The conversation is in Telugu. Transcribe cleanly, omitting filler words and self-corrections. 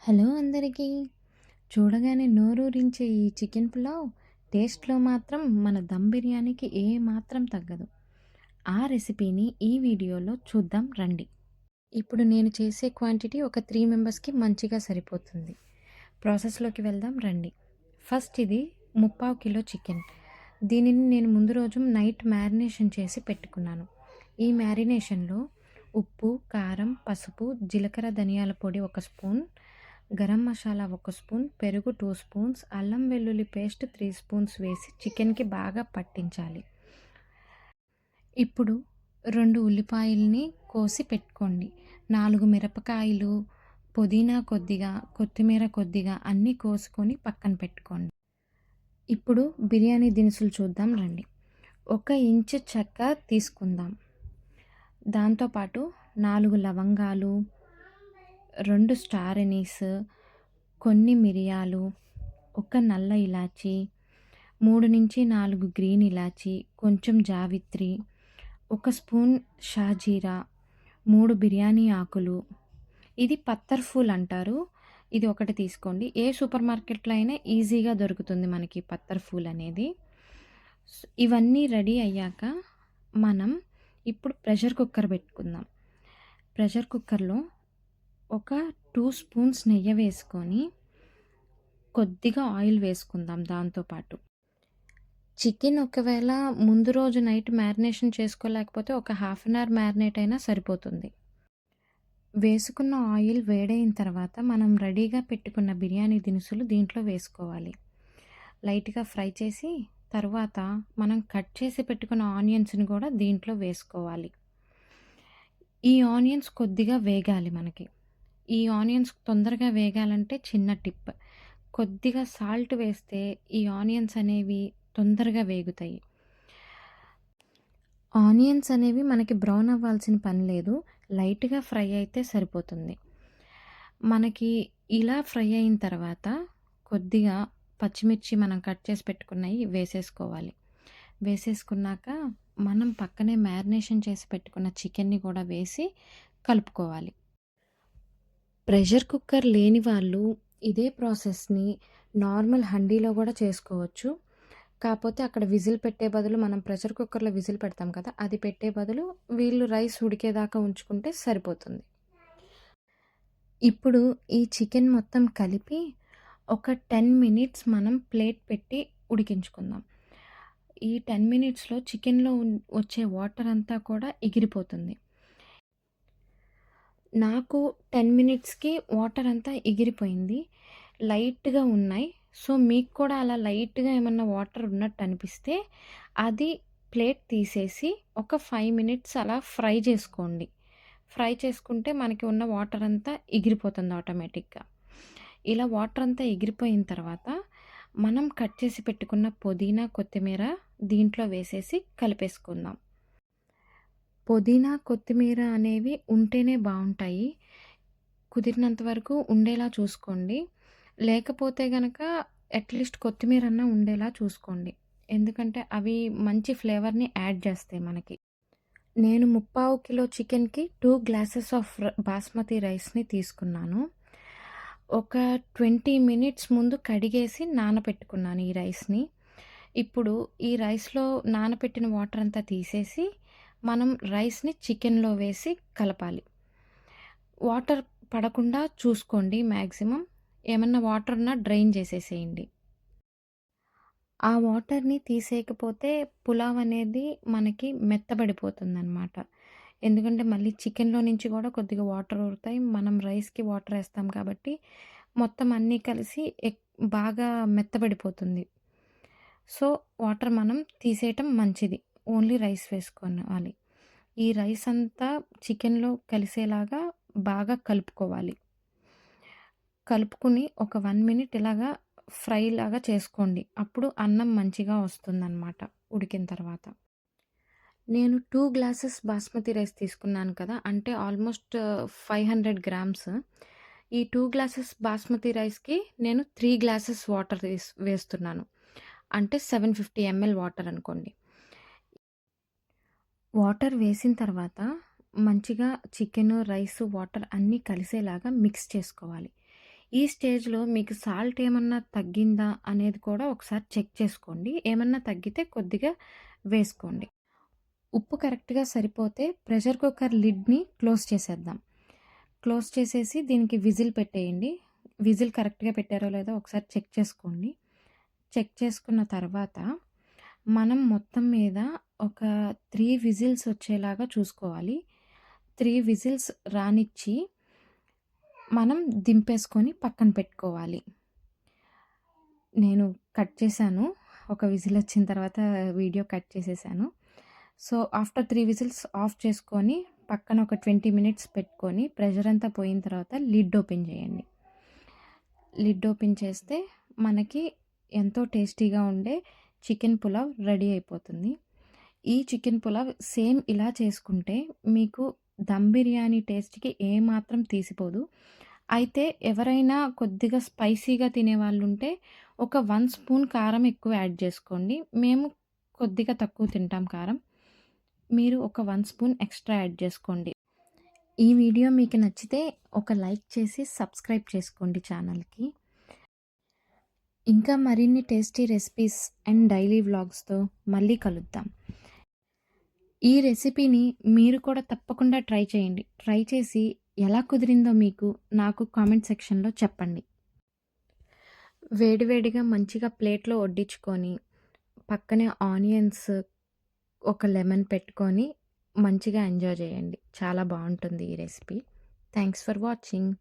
హలో అందరికీ. చూడగానే నోరూరించే ఈ చికెన్ పులావ్ టేస్ట్‌లో మాత్రం మన దమ్ బిర్యానీకి ఏమాత్రం తగ్గదు. ఆ రెసిపీని ఈ వీడియోలో చూద్దాం రండి. ఇప్పుడు నేను చేసే క్వాంటిటీ ఒక 3 మెంబర్స్‌కి మంచిగా సరిపోతుంది. ప్రాసెస్‌లోకి వెళ్దాం రండి. ఫస్ట్ ఇది 3/4 కిలో చికెన్. దీనిని నేను ముందు రోజు నైట్ మ్యారినేషన్ చేసి పెట్టుకున్నాను. ఈ మ్యారినేషన్‌లో ఉప్పు, కారం, పసుపు, జీలకర్ర, ధనియాల పొడి 1 స్పూన్, గరం మసాలా 1 స్పూన్, పెరుగు 2 స్పూన్స్, అల్లం వెల్లుల్లి పేస్ట్ 3 స్పూన్స్ వేసి చికెన్‌కి బాగా పట్టించాలి. ఇప్పుడు 2 ఉల్లిపాయల్ని కోసి పెట్టుకోండి. 4 మిరపకాయలు, పుదీనా కొద్దిగా, కొత్తిమీర కొద్దిగా అన్నీ కోసుకొని పక్కన పెట్టుకోండి. ఇప్పుడు బిర్యానీ దినుసులు చూద్దాం రండి. 1 ఇంచు చెక్క తీసుకుందాం. దాంతోపాటు 4 లవంగాలు, 2 స్టార్ ఎనీస్, కొన్ని మిరియాలు, 1 నల్ల ఇలాచీ, 3-4 గ్రీన్ ఇలాచీ, కొంచెం జావిత్రి, 1 స్పూన్ షాజీరా, 3 బిర్యానీ ఆకులు. ఇది పత్తర్ ఫూల్ అంటారు. ఇది ఒకటి తీసుకోండి. ఏ సూపర్ మార్కెట్‌లో అయినా ఈజీగా దొరుకుతుంది మనకి పత్తర్ ఫూల్ అనేది. ఇవన్నీ రెడీ అయ్యాక మనం ఇప్పుడు ప్రెషర్ కుక్కర్ పెట్టుకుందాం. ప్రెషర్ కుక్కర్‌లో ఒక 2 స్పూన్స్ నెయ్యి వేసుకొని కొద్దిగా ఆయిల్ వేసుకుందాం దాంతో పాటు. చికెన్ ఒకవేళ ముందు రోజు నైట్ మ్యారినేషన్ చేసుకోలేకపోతే ఒక హాఫ్ అన్ అవర్ మ్యారినేట్ అయినా సరిపోతుంది. వేసుకున్న ఆయిల్ వేడైన తర్వాత మనం రెడీగా పెట్టుకున్న బిర్యానీ దినుసులు దీంట్లో వేసుకోవాలి. లైట్‌గా ఫ్రై చేసి తర్వాత మనం కట్ చేసి పెట్టుకున్న ఆనియన్స్‌ని కూడా దీంట్లో వేసుకోవాలి. ఈ ఆనియన్స్ కొద్దిగా వేగాలి మనకి. ఈ ఆనియన్స్ తొందరగా వేగాలంటే చిన్న టిప్. కొద్దిగా సాల్ట్ వేస్తే ఈ ఆనియన్స్ అనేవి తొందరగా వేగుతాయి. ఆనియన్స్ అనేవి మనకి బ్రౌన్ అవ్వాల్సిన పని లేదు. లైట్‌గా ఫ్రై అయితే సరిపోతుంది. మనకి ఇలా ఫ్రై అయిన తర్వాత కొద్దిగా పచ్చిమిర్చి మనం కట్ చేసి పెట్టుకున్నయి వేసేసుకోవాలి. వేసేసుకున్నాక మనం పక్కనే మ్యారినేషన్ చేసి పెట్టుకున్న చికెన్‌ని కూడా వేసి కలుపుకోవాలి. ప్రెషర్ కుక్కర్ లేని వాళ్ళు ఇదే ప్రాసెస్‌ని నార్మల్ హండీలో కూడా చేసుకోవచ్చు. కాపోతే అక్కడ విజిల్ పెట్టే బదులు మనం ప్రెషర్ కుక్కర్‌లో విజిల్ పెడతాం కదా! అది పెట్టే బదులు వీళ్ళు రైస్ ఉడికేదాకా ఉంచుకుంటే సరిపోతుంది. ఇప్పుడు ఈ చికెన్ మొత్తం కలిపి ఒక 10 మినిట్స్ మనం ప్లేట్ పెట్టి ఉడికించుకుందాం. ఈ 10 మినిట్స్‌లో చికెన్‌లో వచ్చే వాటర్ అంతా కూడా ఎగిరిపోతుంది. నాకు 10 మినిట్స్‌కి వాటర్ అంతా ఎగిరిపోయింది. లైట్‌గా ఉన్నాయి. సో, మీకు కూడా అలా లైట్‌గా ఏమన్నా వాటర్ ఉన్నట్టు అనిపిస్తే అది ప్లేట్ తీసేసి ఒక 5 మినిట్స్ అలా ఫ్రై చేసుకోండి. ఫ్రై చేసుకుంటే మనకి ఉన్న వాటర్ అంతా ఎగిరిపోతుంది ఆటోమేటిక్‌గా. ఇలా వాటర్ అంతా ఎగిరిపోయిన తర్వాత మనం కట్ చేసి పెట్టుకున్న పుదీనా, కొత్తిమీర దీంట్లో వేసేసి కలిపేసుకుందాం. పుదీనా, కొత్తిమీర అనేవి ఉంటేనే బావుంటాయి. కుదిరినంత వరకు ఉండేలా చూసుకోండి. లేకపోతే గనక అట్‌లీస్ట్ కొత్తిమీరన్నా ఉండేలా చూసుకోండి. ఎందుకంటే అవి మంచి ఫ్లేవర్‌ని యాడ్ చేస్తాయి మనకి. నేను 3/4 కిలో చికెన్‌కి 2 గ్లాసెస్ ఆఫ్ బాస్మతి రైస్‌ని తీసుకున్నాను. ఒక 20 మినిట్స్ ముందు కడిగేసి నానపెట్టుకున్నాను ఈ రైస్‌ని. ఇప్పుడు ఈ రైస్‌లో నానపెట్టిన వాటర్ అంతా తీసేసి మనం రైస్‌ని చికెన్‌లో వేసి కలపాలి. వాటర్ పడకుండా చూసుకోండి మ్యాక్సిమం. ఏమన్నా వాటర్ ఉన్నా డ్రైన్ చేసేసేయండి. ఆ వాటర్‌ని తీసేయకపోతే పులావ్ అనేది మనకి మెత్తబడిపోతుందనమాట. ఎందుకంటే మళ్ళీ చికెన్‌లో నుంచి గూడా కొద్దిగా వాటర్ ఊరుతాయి. మనం రైస్‌కి వాటర్ ఏస్తాం కాబట్టి మొత్తం అన్నీ కలిసి బాగా మెత్తబడిపోతుంది. సో, వాటర్ మనం తీసేయటం మంచిది. ఓన్లీ రైస్ వేసుకోవాలి. ఈ రైస్ అంతా చికెన్‌లో కలిసేలాగా బాగా కలుపుకోవాలి. కలుపుకొని ఒక 1 మినిట్ ఇలాగా ఫ్రై లాగా చేసుకోండి. అప్పుడు అన్నం మంచిగా వస్తుందనమాట ఉడికిన తర్వాత. నేను 2 గ్లాసెస్ బాస్మతి రైస్ తీసుకున్నాను కదా! అంటే ఆల్మోస్ట్ 500 గ్రామ్స్. ఈ 2 గ్లాసెస్ బాస్మతి రైస్‌కి నేను 3 గ్లాసెస్ వాటర్ వేస్తున్నాను. అంటే 750 ఎంఎల్ వాటర్ అనుకోండి. వాటర్ వేసిన తర్వాత మంచిగా చికెను, రైసు, వాటర్ అన్నీ కలిసేలాగా మిక్స్ చేసుకోవాలి. ఈ స్టేజ్‌లో మీకు సాల్ట్ ఏమన్నా తగ్గిందా అనేది కూడా ఒకసారి చెక్ చేసుకోండి. ఏమన్నా తగ్గితే కొద్దిగా వేసుకోండి. ఉప్పు కరెక్ట్‌గా సరిపోతే ప్రెషర్ కుక్కర్ లిడ్‌ని క్లోజ్ చేసేద్దాం. క్లోజ్ చేసేసి దీనికి విజిల్ పెట్టేయండి. విజిల్ కరెక్ట్‌గా పెట్టారో లేదో ఒకసారి చెక్ చేసుకోండి. చెక్ చేసుకున్న తర్వాత మనం మొత్తం మీద ఒక 3 విజిల్స్ వచ్చేలాగా చూసుకోవాలి. 3 విజిల్స్ రానిచ్చి మనం దింపేసుకొని పక్కన పెట్టుకోవాలి. నేను కట్ చేశాను. ఒక విజిల్ వచ్చిన తర్వాత వీడియో కట్ చేసేసాను. సో, ఆఫ్టర్ 3 విజిల్స్ ఆఫ్ చేసుకొని పక్కన ఒక 20 మినిట్స్ పెట్టుకొని ప్రెషర్ అంతా పోయిన తర్వాత లిడ్ ఓపెన్ చేయండి. లిడ్ ఓపెన్ చేస్తే మనకి ఎంతో టేస్టీగా ఉండే చికెన్ పులావ్ రెడీ అయిపోతుంది. ఈ చికెన్ పులావ్ సేమ్ ఇలా చేసుకుంటే మీకు దమ్ బిర్యానీ టేస్ట్‌కి ఏమాత్రం తీసిపోదు. అయితే ఎవరైనా కొద్దిగా స్పైసీగా తినేవాళ్ళుంటే ఒక 1 స్పూన్ కారం ఎక్కువ యాడ్ చేసుకోండి. మేము కొద్దిగా తక్కువ తింటాం కారం. మీరు ఒక 1 స్పూన్ ఎక్స్‌ట్రా యాడ్ చేసుకోండి. ఈ వీడియో మీకు నచ్చితే ఒక లైక్ చేసి సబ్స్క్రైబ్ చేసుకోండి ఛానల్‌కి. ఇంకా మరిన్ని టేస్టీ రెసిపీస్ అండ్ డైలీ వ్లాగ్స్‌తో మళ్ళీ కలుద్దాం. ఈ రెసిపీని మీరు కూడా తప్పకుండా ట్రై చేయండి. ట్రై చేసి ఎలా కుదిరిందో మీకు నాకు కామెంట్ సెక్షన్‌లో చెప్పండి. వేడివేడిగా మంచిగా ప్లేట్‌లో వడ్డించుకొని, పక్కనే ఆనియన్స్, ఒక లెమన్ పెట్టుకొని మంచిగా ఎంజాయ్ చేయండి. చాలా బావుంటుంది ఈ రెసిపీ. Thanks for watching.